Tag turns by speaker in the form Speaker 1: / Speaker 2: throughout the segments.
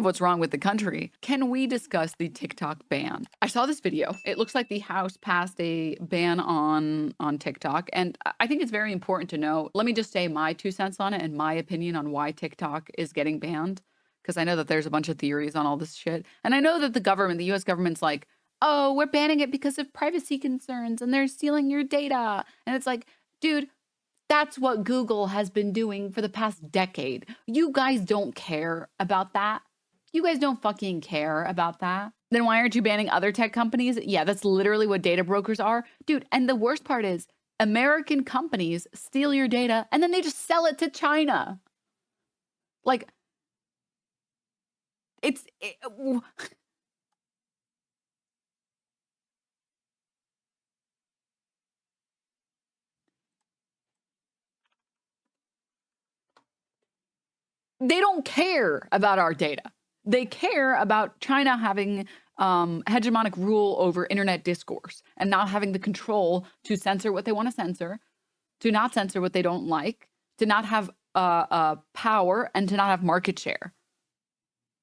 Speaker 1: of what's wrong with the country, can we discuss the TikTok ban? I saw this video. It looks like the House passed a ban on TikTok, and I think it's very important to know. Let me just say my 2 cents on it and my opinion on why TikTok is getting banned, because I know that there's a bunch of theories on all this shit. And I know that the US government's like, oh, we're banning it because of privacy concerns and they're stealing your data. And it's like, dude, that's what Google has been doing for the past decade. You guys don't care about that. You guys don't fucking care about that. Then why aren't you banning other tech companies? Yeah, that's literally what data brokers are. Dude, and the worst part is American companies steal your data and then they just sell it to China. Like, they don't care about our data. They care about China having hegemonic rule over internet discourse and not having the control to censor what they want to censor, to not censor what they don't like, to not have power, and to not have market share.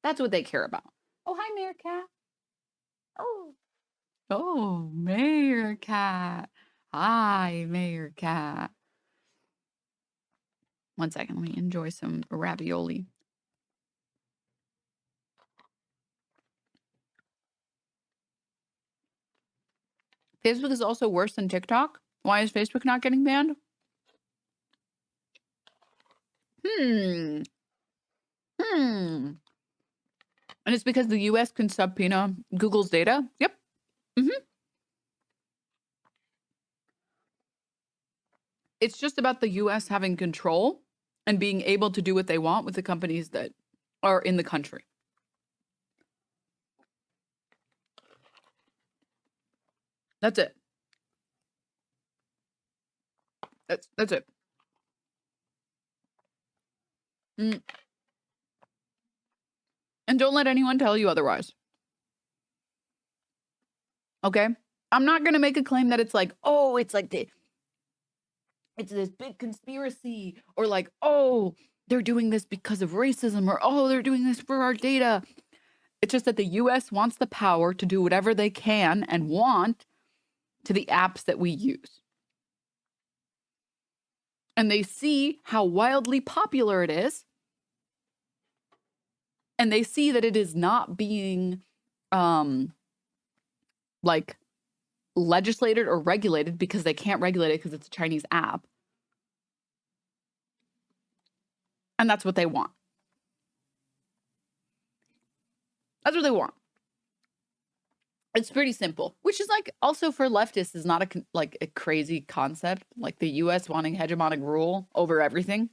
Speaker 1: That's what they care about. Oh, hi, Mayor Cat. Oh, Mayor Cat. Hi, Mayor Cat. 1 second, let me enjoy some ravioli. Facebook is also worse than TikTok. Why is Facebook not getting banned? And it's because the US can subpoena Google's data. Yep. It's just about the US having control and being able to do what they want with the companies that are in the country. That's it. That's it. And don't let anyone tell you otherwise. Okay? I'm not going to make a claim that it's like, oh, it's this big conspiracy, or like, oh, they're doing this because of racism, or oh, they're doing this for our data. It's just that the US wants the power to do whatever they can and want to the apps that we use. And they see how wildly popular it is. And they see that it is not being like legislated or regulated, because they can't regulate it because it's a Chinese app. And that's what they want. That's what they want. It's pretty simple, which is like also for leftists is not a crazy concept, like the US wanting hegemonic rule over everything.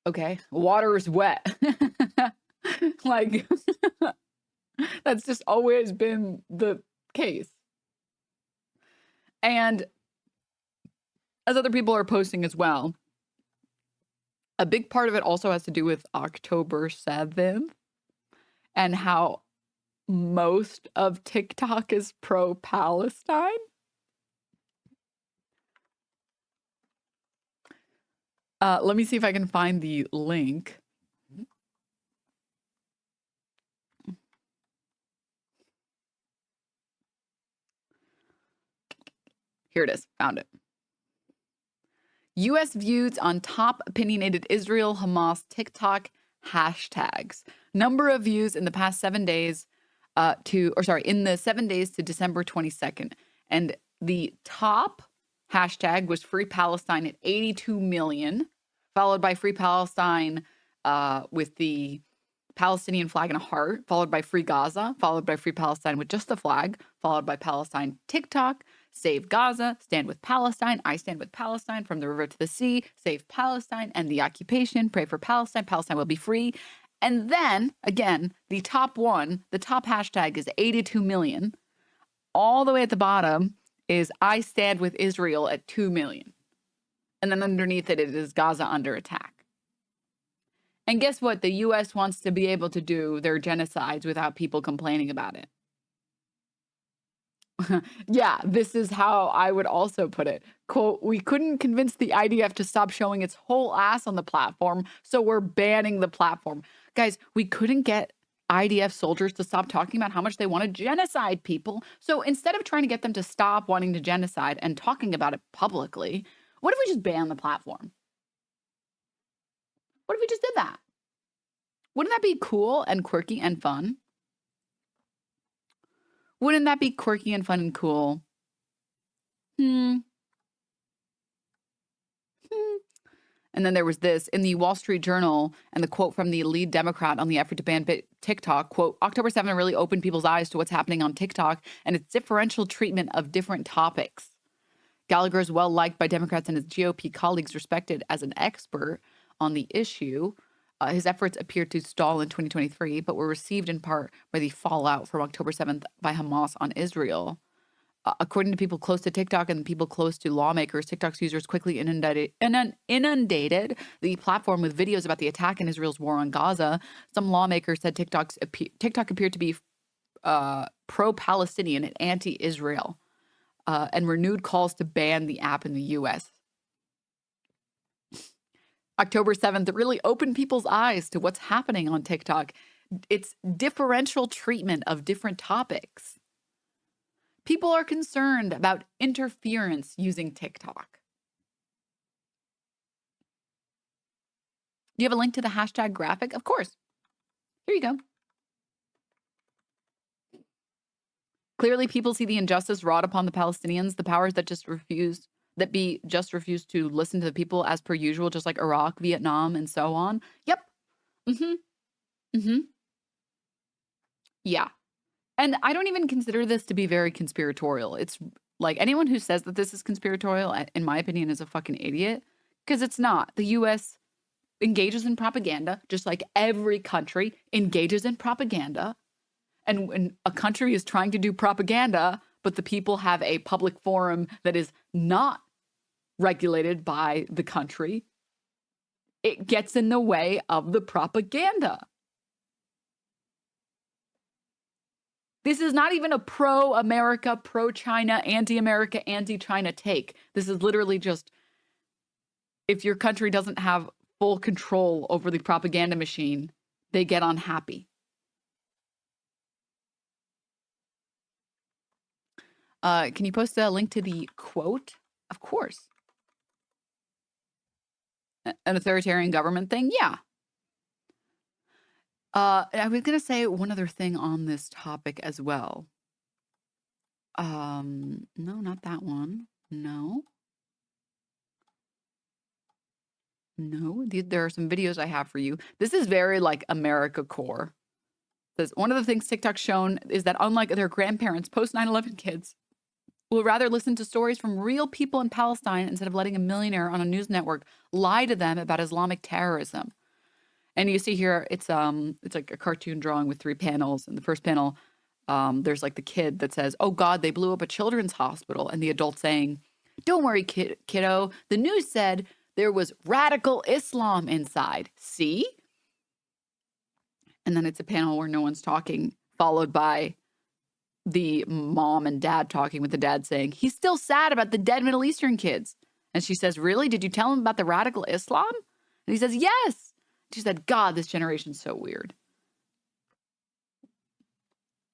Speaker 1: Okay, water is wet. Like, that's just always been the case. And as other people are posting as well, a big part of it also has to do with October 7th and how most of TikTok is pro-Palestine. Let me see if I can find the link. Here it is. Found it. U.S. views on top opinionated Israel Hamas TikTok hashtags. Number of views in the past 7 days in the 7 days to December 22nd. And the top hashtag was Free Palestine at 82 million, followed by Free Palestine with the Palestinian flag and a heart, followed by Free Gaza, followed by Free Palestine with just the flag, followed by Palestine TikTok, Save Gaza, Stand with Palestine, I Stand with Palestine, From the River to the Sea, Save Palestine, End the Occupation, Pray for Palestine, Palestine will be free. And then, again, the top hashtag is 82 million. All the way at the bottom is I Stand with Israel at 2 million. And then underneath it is Gaza under attack. And guess what? The U.S. wants to be able to do their genocides without people complaining about it. Yeah, this is how I would also put it. Quote, we couldn't convince the IDF to stop showing its whole ass on the platform, so we're banning the platform. Guys, we couldn't get IDF soldiers to stop talking about how much they want to genocide people. So instead of trying to get them to stop wanting to genocide and talking about it publicly, what if we just ban the platform? What if we just did that? Wouldn't that be cool and quirky and fun? Wouldn't that be quirky and fun and cool? Hmm. And then there was this in the Wall Street Journal, and the quote from the lead Democrat on the effort to ban TikTok, quote, October 7th really opened people's eyes to what's happening on TikTok and its differential treatment of different topics. Gallagher is well liked by Democrats and his GOP colleagues, respected as an expert on the issue. His efforts appeared to stall in 2023, but were received in part by the fallout from October 7th by Hamas on Israel. According to people close to TikTok and people close to lawmakers, TikTok's users quickly inundated the platform with videos about the attack and Israel's war on Gaza. Some lawmakers said TikTok appeared to be pro-Palestinian and anti-Israel, and renewed calls to ban the app in the U.S. October 7th really opened people's eyes to what's happening on TikTok. It's differential treatment of different topics. People are concerned about interference using TikTok. Do you have a link to the hashtag graphic? Of course. Here you go. Clearly, people see the injustice wrought upon the Palestinians, the powers that just refuse to listen to the people as per usual, just like Iraq, Vietnam, and so on. Yep. Yeah. And I don't even consider this to be very conspiratorial. It's like anyone who says that this is conspiratorial, in my opinion, is a fucking idiot, because it's not. The U.S. engages in propaganda, just like every country engages in propaganda. And when a country is trying to do propaganda, but the people have a public forum that is not regulated by the country, it gets in the way of the propaganda. This is not even a pro-America, pro-China, anti-America, anti-China take. This is literally just, if your country doesn't have full control over the propaganda machine, they get unhappy. Can you post a link to the quote? Of course. An authoritarian government thing? Yeah. I was going to say one other thing on this topic as well. No, not that one. No. There are some videos I have for you. This is very like America core. Says one of the things TikTok's shown is that unlike their grandparents, post 9/11 kids will rather listen to stories from real people in Palestine instead of letting a millionaire on a news network lie to them about Islamic terrorism. And you see here, it's like a cartoon drawing with 3 panels. In the first panel, there's like the kid that says, "Oh God, they blew up a children's hospital," and the adult saying, "Don't worry, kiddo. The news said there was radical Islam inside. See?" And then it's a panel where no one's talking, followed by the mom and dad talking, with the dad saying, "He's still sad about the dead Middle Eastern kids." And she says, "Really? Did you tell him about the radical Islam?" And he says, "Yes." She said, "God, this generation's so weird."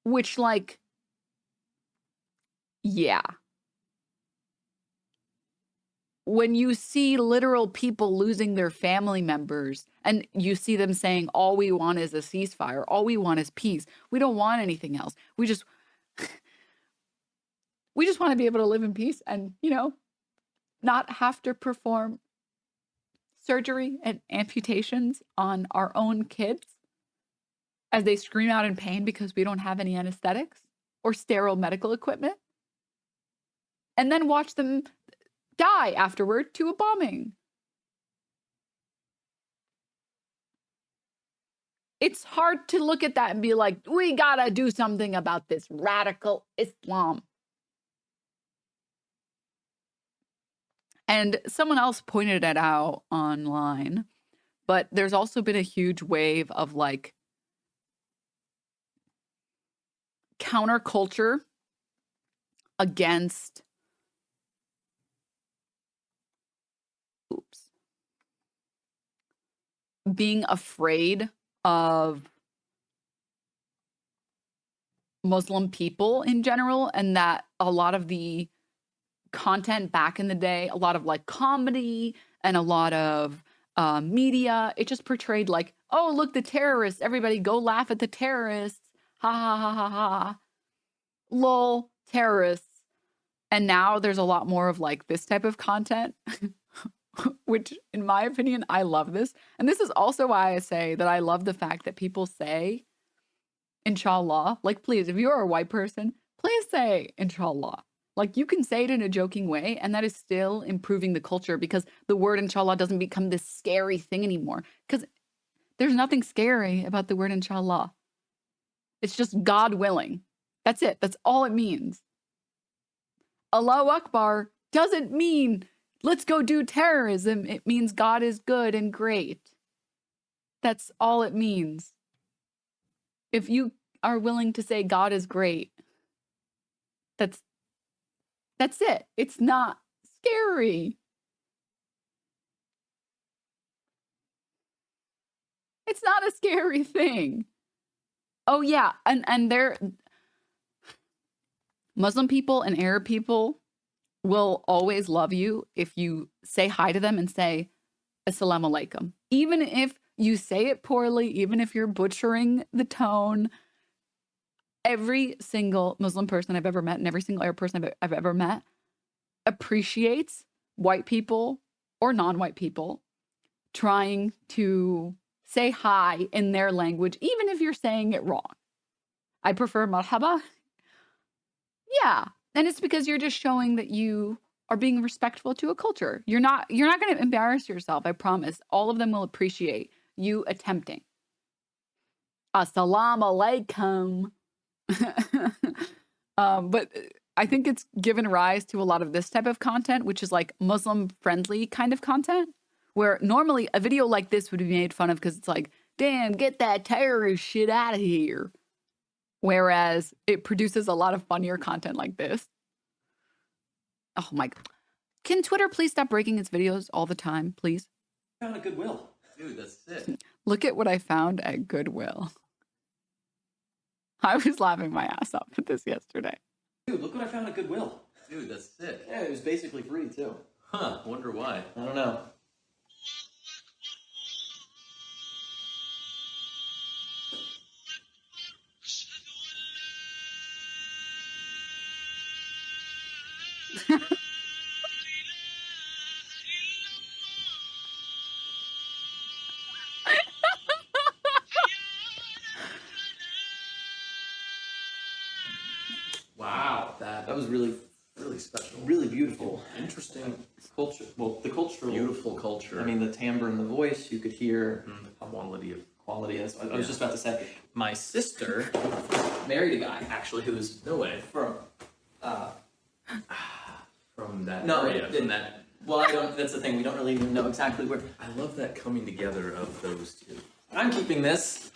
Speaker 1: Which, like, yeah. When you see literal people losing their family members and you see them saying, all we want is a ceasefire, all we want is peace, we don't want anything else. We just want to be able to live in peace and, not have to perform surgery and amputations on our own kids as they scream out in pain because we don't have any anesthetics or sterile medical equipment, and then watch them die afterward to a bombing. It's hard to look at that and be like, we gotta do something about this radical Islam. And someone else pointed it out online, but there's also been a huge wave of like counterculture against being afraid of Muslim people in general, and that a lot of the content back in the day, a lot of like comedy and a lot of media, it just portrayed like, oh, look, the terrorists, everybody go laugh at the terrorists. Ha ha ha ha ha. Lol, terrorists. And now there's a lot more of like this type of content, which in my opinion, I love this. And this is also why I say that I love the fact that people say, inshallah. Like, please, if you're a white person, please say inshallah. Like, you can say it in a joking way, and that is still improving the culture, because the word inshallah doesn't become this scary thing anymore. Because there's nothing scary about the word inshallah. It's just God willing. That's it. That's all it means. Allahu Akbar doesn't mean let's go do terrorism. It means God is good and great. That's all it means. If you are willing to say God is great, that's it. It's not scary. It's not a scary thing. Oh yeah, and they're Muslim people and Arab people will always love you if you say hi to them and say assalamu alaikum. Even if you say it poorly, even if you're butchering the tone, every single Muslim person I've ever met and every single Arab person I've ever met appreciates white people or non-white people trying to say hi in their language, even if you're saying it wrong. I prefer marhaba. Yeah. And it's because you're just showing that you are being respectful to a culture. You're not going to embarrass yourself. I promise. All of them will appreciate you attempting. Assalamu alaikum. But I think it's given rise to a lot of this type of content, which is like Muslim friendly kind of content, where normally a video like this would be made fun of because it's like, damn, get that terrorist shit out of here. Whereas it produces a lot of funnier content like this. Oh my God. Can Twitter please stop breaking its videos all the time, please?
Speaker 2: Found a Goodwill. Dude, that's it.
Speaker 1: Look at what I found at Goodwill. I was laughing my ass off at this yesterday.
Speaker 2: Dude, look what I found at Goodwill.
Speaker 3: Dude, that's sick.
Speaker 2: Yeah, it was basically free too.
Speaker 3: Huh, wonder why.
Speaker 2: I don't know.
Speaker 3: Wow,
Speaker 2: That was really
Speaker 3: special.
Speaker 2: really beautiful.
Speaker 3: Interesting
Speaker 2: Culture. Well, the cultural.
Speaker 3: Beautiful culture.
Speaker 2: I mean, the timbre in the voice, you could hear
Speaker 3: the quality of
Speaker 2: quality. I was just about to say,
Speaker 3: my sister
Speaker 2: married a guy actually who's
Speaker 3: no way
Speaker 2: from
Speaker 3: from that
Speaker 2: no,
Speaker 3: area. From that.
Speaker 2: Well, I don't. That's the thing. We don't really even know exactly where.
Speaker 3: I love that coming together of those two.
Speaker 2: I'm keeping this.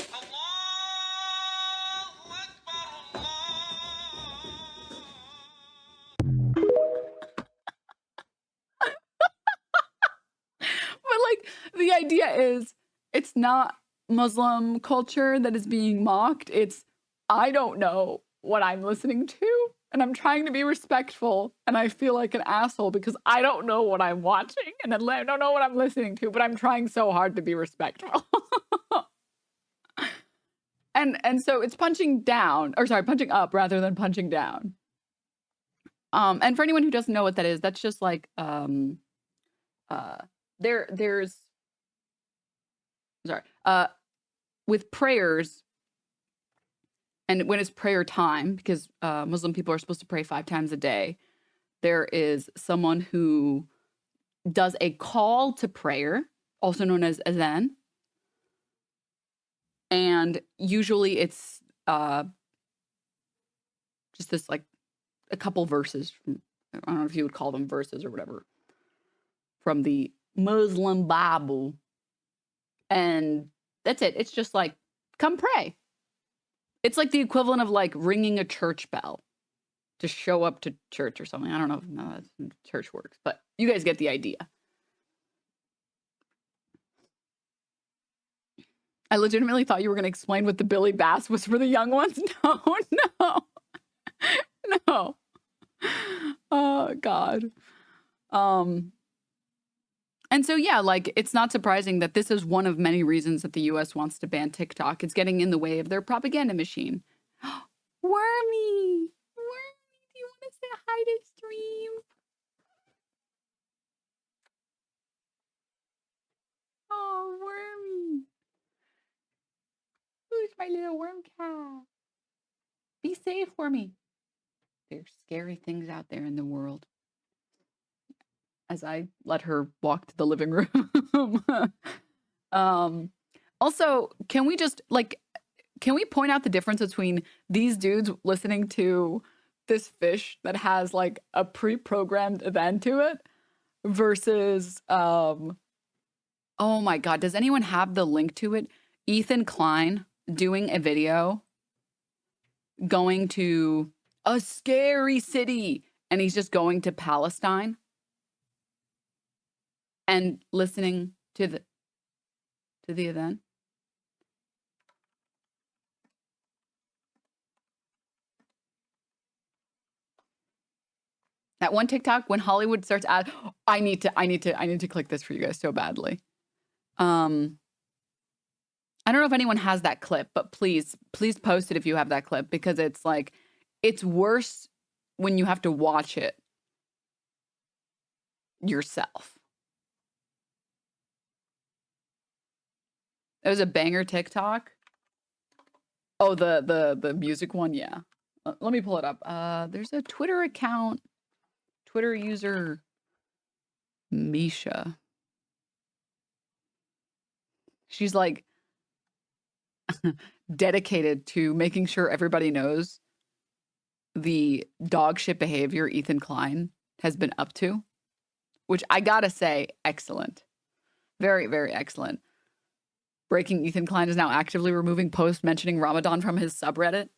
Speaker 1: But like the idea is it's not Muslim culture that is being mocked. It's I don't know what I'm listening to and I'm trying to be respectful and I feel like an asshole because I don't know what I'm watching and I don't know what I'm listening to, but I'm trying so hard to be respectful. And so it's punching up rather than punching down. And for anyone who doesn't know what that is, that's just like there's with prayers and when it's prayer time, because Muslim people are supposed to pray 5 times a day, there is someone who does a call to prayer, also known as adhan. And usually it's just this like a couple verses from, I don't know if you would call them verses or whatever, from the Muslim Bible. And that's it. It's just like, come pray. It's like the equivalent of like ringing a church bell. to show up to church or something. I don't know if that's church works, but you guys get the idea. I legitimately thought you were going to explain what the Billy Bass was for the young ones. No, no, no. Oh, God. And so, yeah, like, it's not surprising that this is one of many reasons that the U.S. wants to ban TikTok. It's getting in the way of their propaganda machine. Wormy! Wormy, do you want to say hi to stream? Oh, Wormy. Who's my little worm cat? Be safe, Wormy. There's scary things out there in the world. As I let her walk to the living room. Also, can we just, like, can we point out the difference between these dudes listening to this fish that has, like, a pre-programmed event to it versus, oh my God, does anyone have the link to it? Ethan Klein doing a video going to a scary city, and he's just going to Palestine and listening to the event. That one TikTok when Hollywood starts I need to click this for you guys so badly. I don't know if anyone has that clip, but please post it if you have that clip, because it's like, it's worse when you have to watch it yourself. It was a banger TikTok. Oh, the music one, yeah. Let me pull it up. There's a Twitter account, Twitter user Misha. She's like dedicated to making sure everybody knows the dog shit behavior Ethan Klein has been up to, which I gotta say, excellent. Very, very excellent. Breaking: Ethan Klein is now actively removing posts mentioning Ramadan from his subreddit.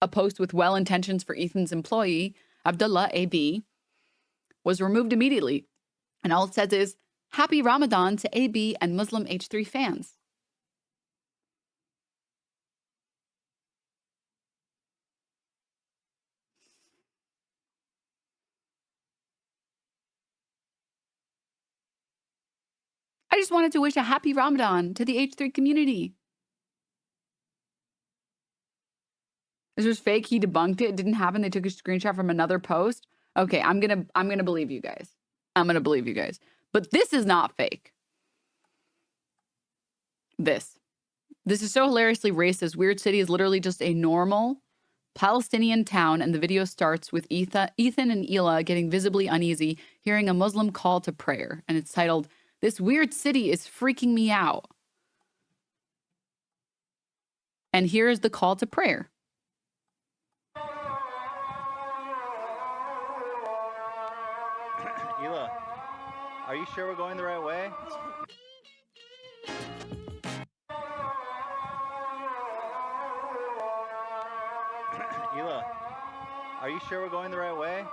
Speaker 1: A post with well intentions for Ethan's employee, Abdullah AB, was removed immediately. And all it says is, "Happy Ramadan to AB and Muslim H3 fans." I just wanted to wish a happy Ramadan to the H3 community. This was fake. He debunked it. It didn't happen. They took a screenshot from another post. Okay, I'm gonna believe you guys. I'm gonna believe you guys. But this is not fake. This is so hilariously racist. Weird City is literally just a normal Palestinian town, and the video starts with Ethan and Ela getting visibly uneasy, hearing a Muslim call to prayer, and it's titled, "This weird city is freaking me out." And here is the call to prayer.
Speaker 4: Ela, are you sure we're going the right way? Ela, are you sure we're going the right way?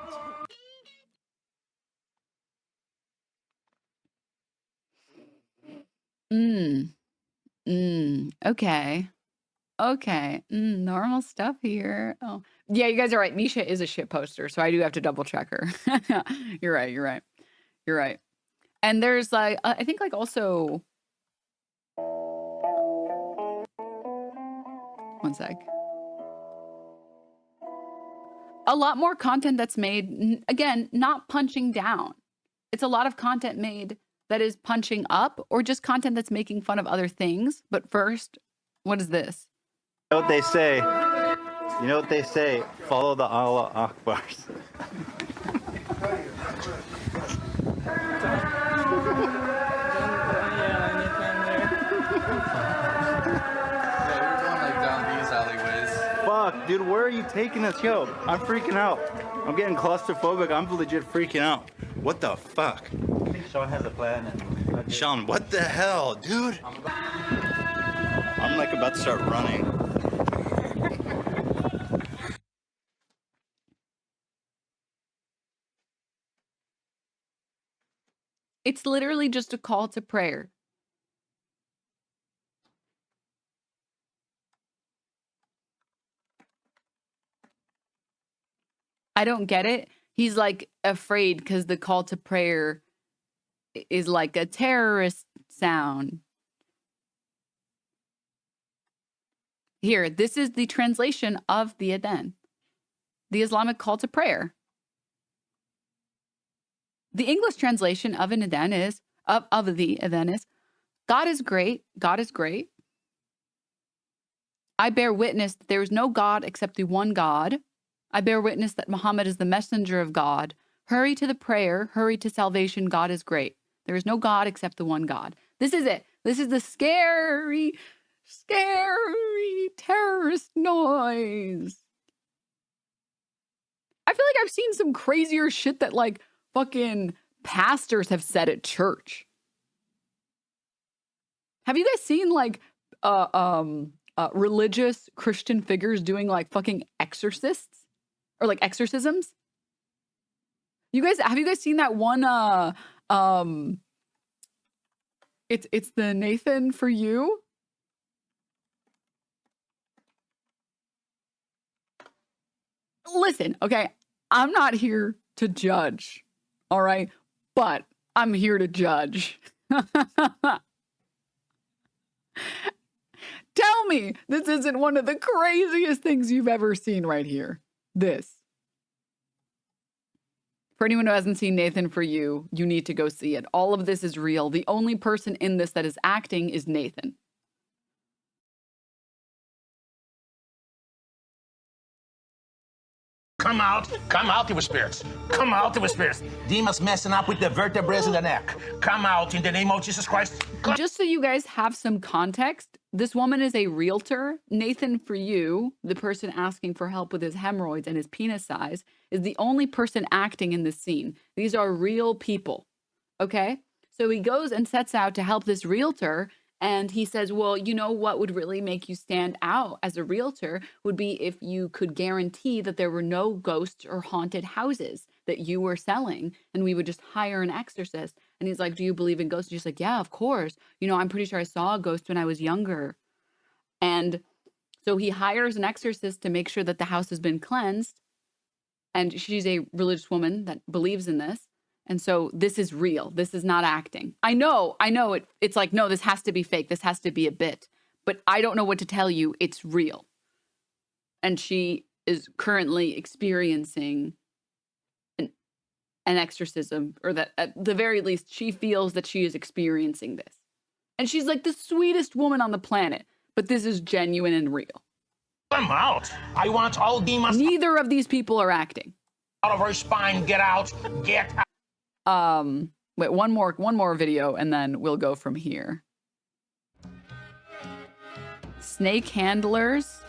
Speaker 1: Okay. Okay. Normal stuff here. Oh, yeah, you guys are right. Misha is a shit poster, so I do have to double check her. You're right. And there's like, I think like also, one sec. A lot more content that's made, again, not punching down. It's a lot of content made that is punching up, or just content that's making fun of other things. But first, what is this?
Speaker 4: You know what they say? You know what they say? Follow the Allah Akbars. Fuck, dude, where are you taking us? Yo, I'm freaking out. I'm getting claustrophobic. I'm legit freaking out. What the fuck? I think Sean has a plan. Sean, what the hell, dude? I'm like about to start running.
Speaker 1: It's literally just a call to prayer. I don't get it. He's like afraid because the call to prayer is like a terrorist sound. Here, this is the translation of the Adhan, the Islamic call to prayer. The English translation of an Adhan is of the Adhan is, God is great. God is great. I bear witness that there is no God except the one God. I bear witness that Muhammad is the messenger of God. Hurry to the prayer. Hurry to salvation. God is great. There is no God except the one God. This is it. This is the scary, scary terrorist noise. I feel like I've seen some crazier shit that like fucking pastors have said at church. Have you guys seen like religious Christian figures doing like fucking exorcists or like exorcisms? Have you guys seen that one it's the Nathan for you? Listen, okay, I'm not here to judge, all right? But I'm here to judge. Tell me this isn't one of the craziest things you've ever seen right here. This. For anyone who hasn't seen Nathan for you, you need to go see it. All of this is real. The only person in this that is acting is Nathan.
Speaker 5: Come out, evil spirits. Come out, evil spirits. Demons messing up with the vertebrae in the neck. Come out in the name of Jesus Christ.
Speaker 1: Just so you guys have some context, this woman is a realtor. Nathan for you, the person asking for help with his hemorrhoids and his penis size, is the only person acting in this scene. These are real people, okay? So he goes and sets out to help this realtor. And he says, well, you know what would really make you stand out as a realtor would be if you could guarantee that there were no ghosts or haunted houses that you were selling, and we would just hire an exorcist. And he's like, do you believe in ghosts? She's like, yeah, of course. You know, I'm pretty sure I saw a ghost when I was younger. And so he hires an exorcist to make sure that the house has been cleansed. And she's a religious woman that believes in this. And so this is real. This is not acting. I know it's like, no, this has to be fake. This has to be a bit. But I don't know what to tell you. It's real. And she is currently experiencing an exorcism, or that at the very least, she feels that she is experiencing this. And she's like the sweetest woman on the planet. But this is genuine and real.
Speaker 5: Come out. I want all demons
Speaker 1: Neither of these people are acting.
Speaker 5: out of her spine. Get out. Get out.
Speaker 1: Wait, one more video and then we'll go from here. Snake handlers.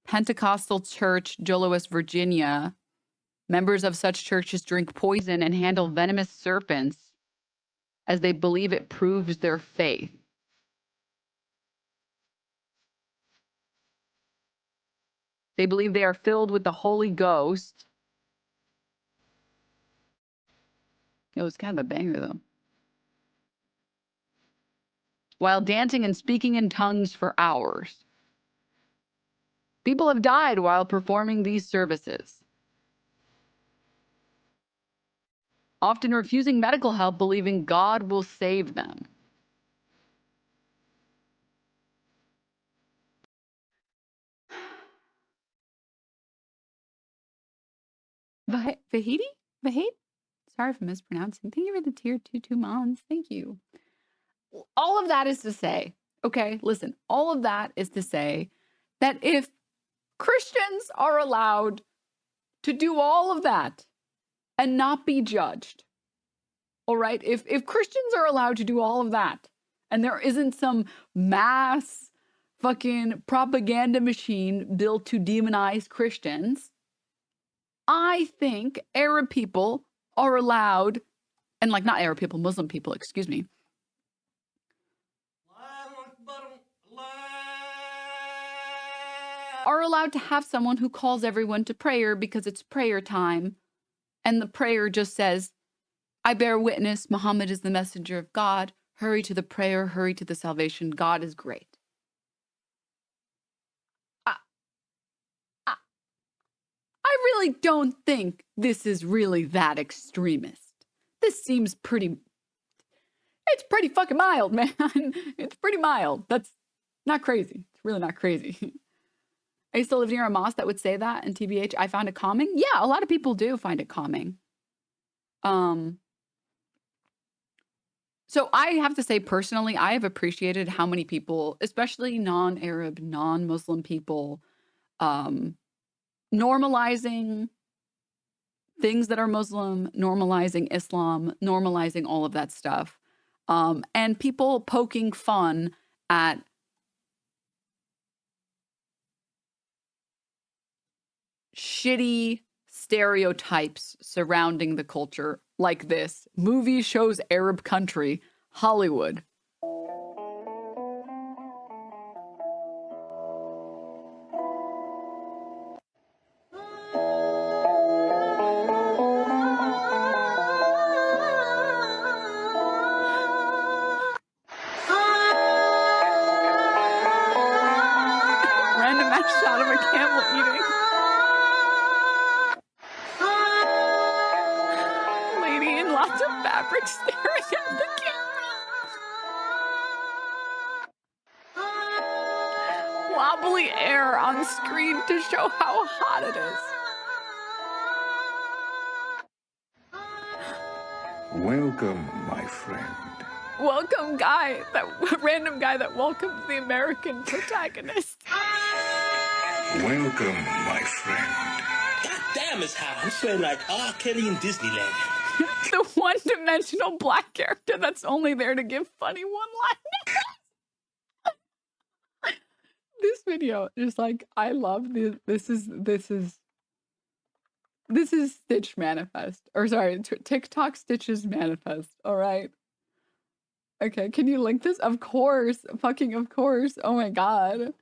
Speaker 1: Pentecostal Church, Joliet, Virginia. Members of such churches drink poison and handle venomous serpents as they believe it proves their faith. They believe they are filled with the Holy Ghost. It was kind of a banger, though. While dancing and speaking in tongues for hours. People have died while performing these services, often refusing medical help, believing God will save them. Vahidi? Vahid? Sorry if I'm mispronouncing. Thank you for the tier 2 months. Thank you. All of that is to say, okay, listen, all of that is to say that if Christians are allowed to do all of that and not be judged, all right, if Christians are allowed to do all of that and there isn't some mass fucking propaganda machine built to demonize Christians, I think Arab people are allowed, and like not Arab people, Muslim people, excuse me, are allowed to have someone who calls everyone to prayer because it's prayer time And the prayer just says, I bear witness, Muhammad is the messenger of God. Hurry to the prayer, hurry to the salvation. God is great. I really don't think this is really that extremist. This seems it's pretty fucking mild, man. It's pretty mild. That's not crazy. It's really not crazy. I used to live near a mosque that would say that, and TBH, I found it calming. Yeah, a lot of people do find it calming. So I have to say personally, I have appreciated how many people, especially non-Arab, non-Muslim people, normalizing things that are Muslim, normalizing Islam, normalizing all of that stuff. And people poking fun at shitty stereotypes surrounding the culture like this. Movie shows Arab country, Hollywood. Random ass shot of a camel eating. Lady in lots of fabric staring at the camera. Wobbly air on screen to show how hot it is.
Speaker 6: Welcome, my friend.
Speaker 1: Welcome guy, that random guy that welcomes the American protagonist.
Speaker 6: Welcome, my friend.
Speaker 7: God damn, it's hot. I'm sweating like R. Kelly in Disneyland.
Speaker 1: The one-dimensional black character that's only there to give funny one-liners. This video is like, I love this is Stitch Manifest. Or sorry, TikTok Stitch's Manifest. All right. Okay, can you link this? Of course. Fucking of course. Oh my god.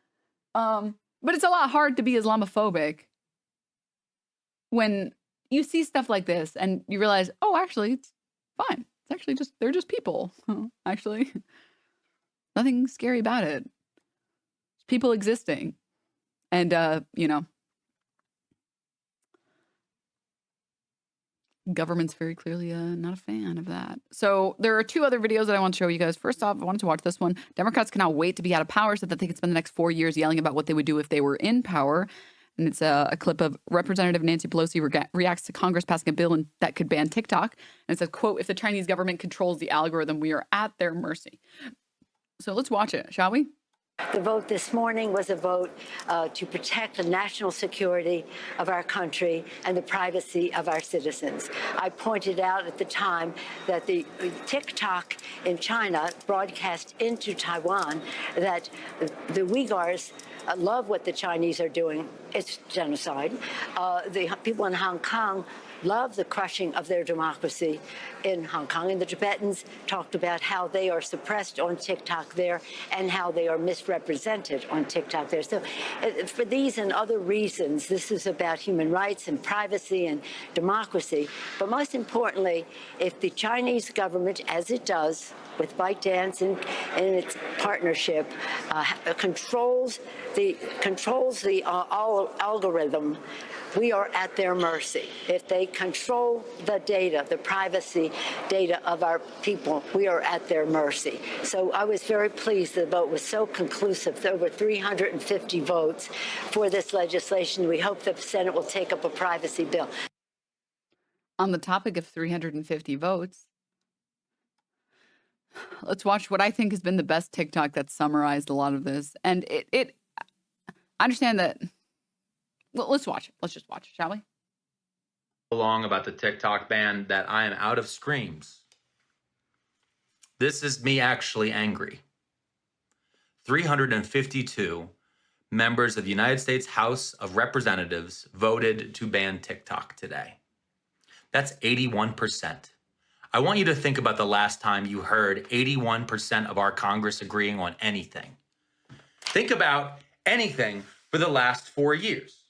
Speaker 1: But it's a lot hard to be Islamophobic when you see stuff like this and you realize, oh, actually, it's fine. It's actually just, they're just people. Actually, nothing scary about it. It's people existing. And, you know, government's very clearly not a fan of that. So there are two other videos that I want to show you guys. First off, I wanted to watch this one. Democrats cannot wait to be out of power so that they can spend the next 4 years yelling about what they would do if they were in power. And it's a clip of Representative Nancy Pelosi reacts to Congress passing a bill that could ban TikTok. And it says, quote, if the Chinese government controls the algorithm, we are at their mercy. So let's watch it, shall we?
Speaker 8: The vote this morning was a vote to protect the national security of our country and the privacy of our citizens. I pointed out at the time that the TikTok in China broadcast into Taiwan that the Uyghurs love what the Chinese are doing. It's genocide. The people in Hong Kong love the crushing of their democracy in Hong Kong. And the Tibetans talked about how they are suppressed on TikTok there and how they are misrepresented on TikTok there. So for these and other reasons, this is about human rights and privacy and democracy. But most importantly, if the Chinese government, as it does with ByteDance and its partnership, controls the algorithm, we are at their mercy. If they control the data, the privacy data of our people, we are at their mercy. So I was very pleased the vote was so conclusive, over 350 votes for this legislation. We hope the Senate will take up a privacy bill.
Speaker 1: On the topic of 350 votes, let's watch what I think has been the best TikTok that summarized a lot of this. And I understand that. Well, let's watch it. Let's just watch it, shall we?
Speaker 9: Along about the TikTok ban that I am out of screams. This is me actually angry. 352 members of the United States House of Representatives voted to ban TikTok today. That's 81%. I want you to think about the last time you heard 81% of our Congress agreeing on anything. Think about anything for the last 4 years.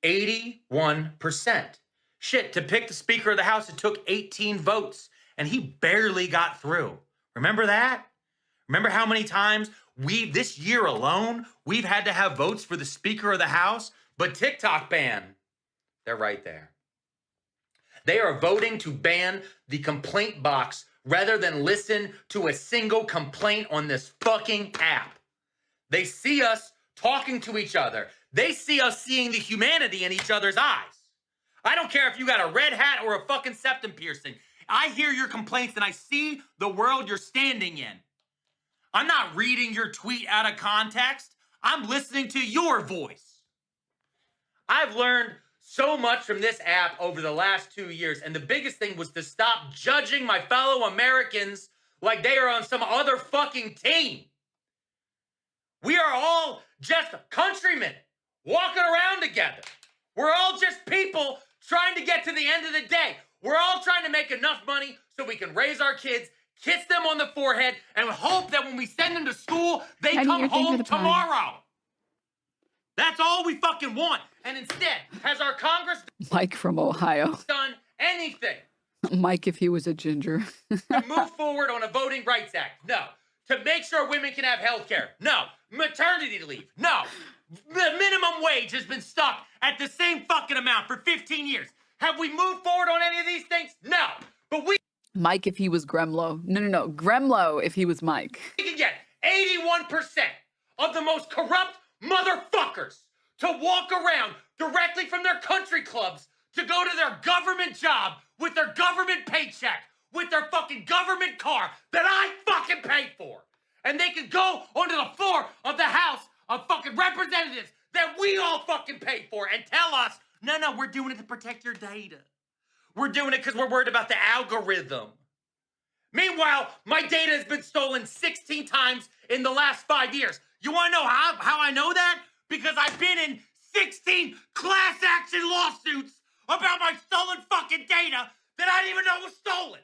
Speaker 9: 81%. Shit, to pick the Speaker of the House, it took 18 votes, and he barely got through. Remember that? Remember how many times this year alone, we've had to have votes for the Speaker of the House? But TikTok ban, they're right there. They are voting to ban the complaint box rather than listen to a single complaint on this fucking app. They see us talking to each other. They see us seeing the humanity in each other's eyes. I don't care if you got a red hat or a fucking septum piercing. I hear your complaints and I see the world you're standing in. I'm not reading your tweet out of context. I'm listening to your voice. I've learned so much from this app over the last 2 years, and the biggest thing was to stop judging my fellow Americans like they are on some other fucking team. We are all just countrymen walking around together. We're all just people trying to get to the end of the day. We're all trying to make enough money so we can raise our kids, kiss them on the forehead, and hope that when we send them to school, they come home tomorrow. That's all we fucking want. And instead, has our Congress
Speaker 1: Mike from Ohio.
Speaker 9: done anything
Speaker 1: Mike, if he was a ginger.
Speaker 9: to move forward on a Voting Rights Act? No. To make sure women can have health care? No. Maternity leave? No. The minimum wage has been stuck at the same fucking amount for 15 years. Have we moved forward on any of these things? No. But we
Speaker 1: Mike, if he was Gremlo. No. Gremlo, if he was Mike.
Speaker 9: can get 81% of the most corrupt motherfuckers to walk around directly from their country clubs to go to their government job with their government paycheck, with their fucking government car that I fucking paid for. And they can go onto the floor of the House of fucking Representatives that we all fucking paid for and tell us, no, we're doing it to protect your data. We're doing it because we're worried about the algorithm. Meanwhile, my data has been stolen 16 times in the last 5 years. You want to know how I know that? Because I've been in 16 class action lawsuits about my stolen fucking data that I didn't even know was stolen.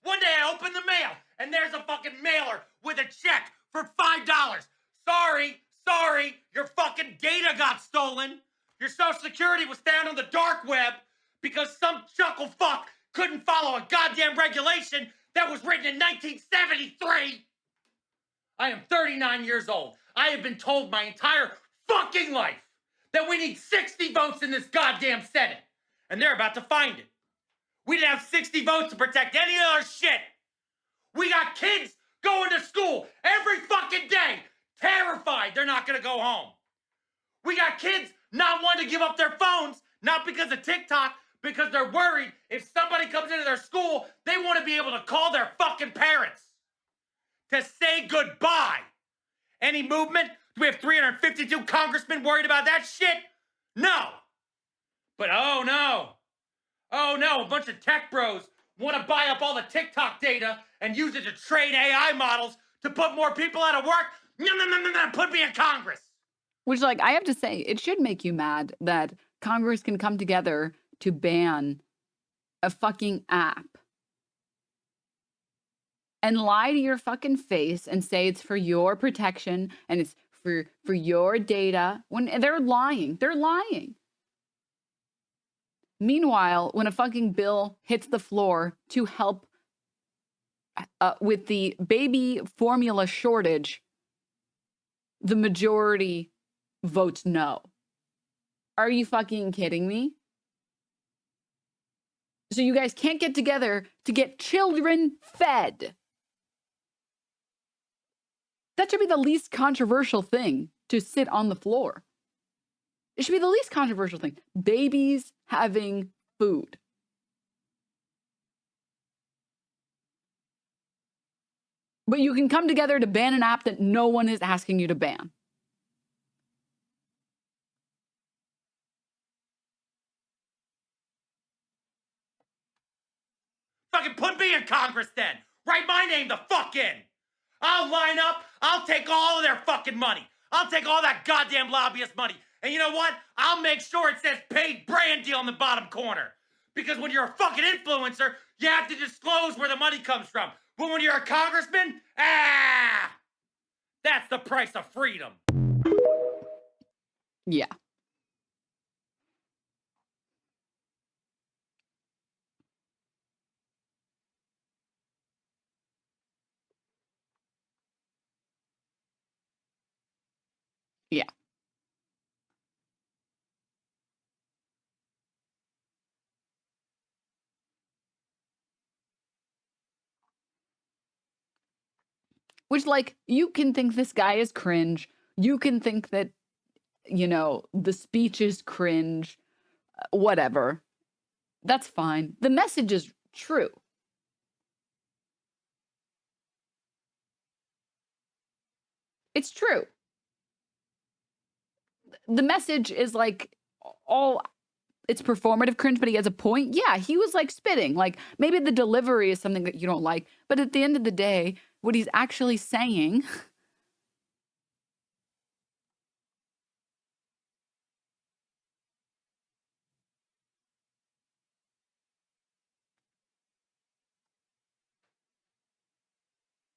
Speaker 9: One day I open the mail and there's a fucking mailer with a check for $5. Sorry, your fucking data got stolen. Your social security was found on the dark web because some chuckle fuck couldn't follow a goddamn regulation that was written in 1973. I am 39 years old. I have been told my entire fucking life that we need 60 votes in this goddamn Senate. And they're about to find it. We didn't have 60 votes to protect any other shit. We got kids going to school every fucking day, terrified they're not gonna go home. We got kids not wanting to give up their phones, not because of TikTok, because they're worried if somebody comes into their school, they want to be able to call their fucking parents to say goodbye. Any movement? Do we have 352 congressmen worried about that shit? No. But oh no, a bunch of tech bros want to buy up all the TikTok data and use it to train AI models to put more people out of work? No, put me in Congress.
Speaker 1: Which, like, I have to say, it should make you mad that Congress can come together to ban a fucking app and lie to your fucking face and say it's for your protection and it's for your data when they're lying. They're lying. Meanwhile, when a fucking bill hits the floor to help with the baby formula shortage, the majority votes no. Are you fucking kidding me? So you guys can't get together to get children fed. That should be the least controversial thing to sit on the floor. It should be the least controversial thing. Babies having food. But you can come together to ban an app that no one is asking you to ban.
Speaker 9: Fucking put me in Congress then. Write my name the fuck in. I'll line up. I'll take all of their fucking money. I'll take all that goddamn lobbyist money. And you know what? I'll make sure it says paid brandy on the bottom corner. Because when you're a fucking influencer, you have to disclose where the money comes from. But when you're a congressman, that's the price of freedom.
Speaker 1: Yeah. Which, like, you can think this guy is cringe. You can think that, you know, the speech is cringe. Whatever. That's fine. The message is true. It's true. The message is like all it's performative cringe, but he has a point. Yeah, he was like spitting. Like maybe the delivery is something that you don't like, but at the end of the day, what he's actually saying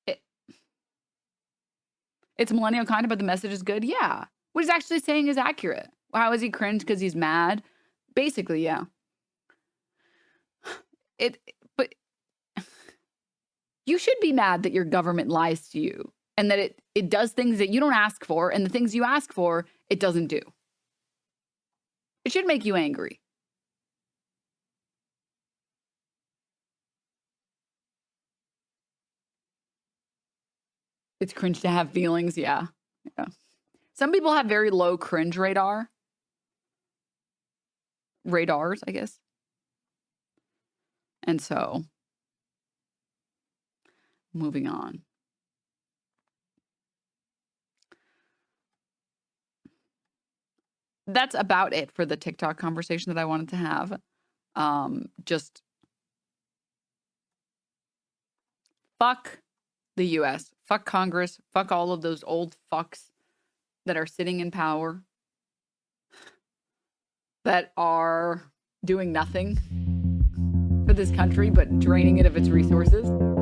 Speaker 1: it, it's millennial kind of, but the message is good. Yeah. What he's actually saying is accurate. How is he cringe because he's mad? Basically, yeah. But you should be mad that your government lies to you and that it does things that you don't ask for, and the things you ask for, it doesn't do. It should make you angry. It's cringe to have feelings, yeah. Yeah. Some people have very low cringe radars, I guess. And so, moving on. That's about it for the TikTok conversation that I wanted to have. Just fuck the US. Fuck Congress. Fuck all of those old fucks that are sitting in power, that are doing nothing for this country but draining it of its resources.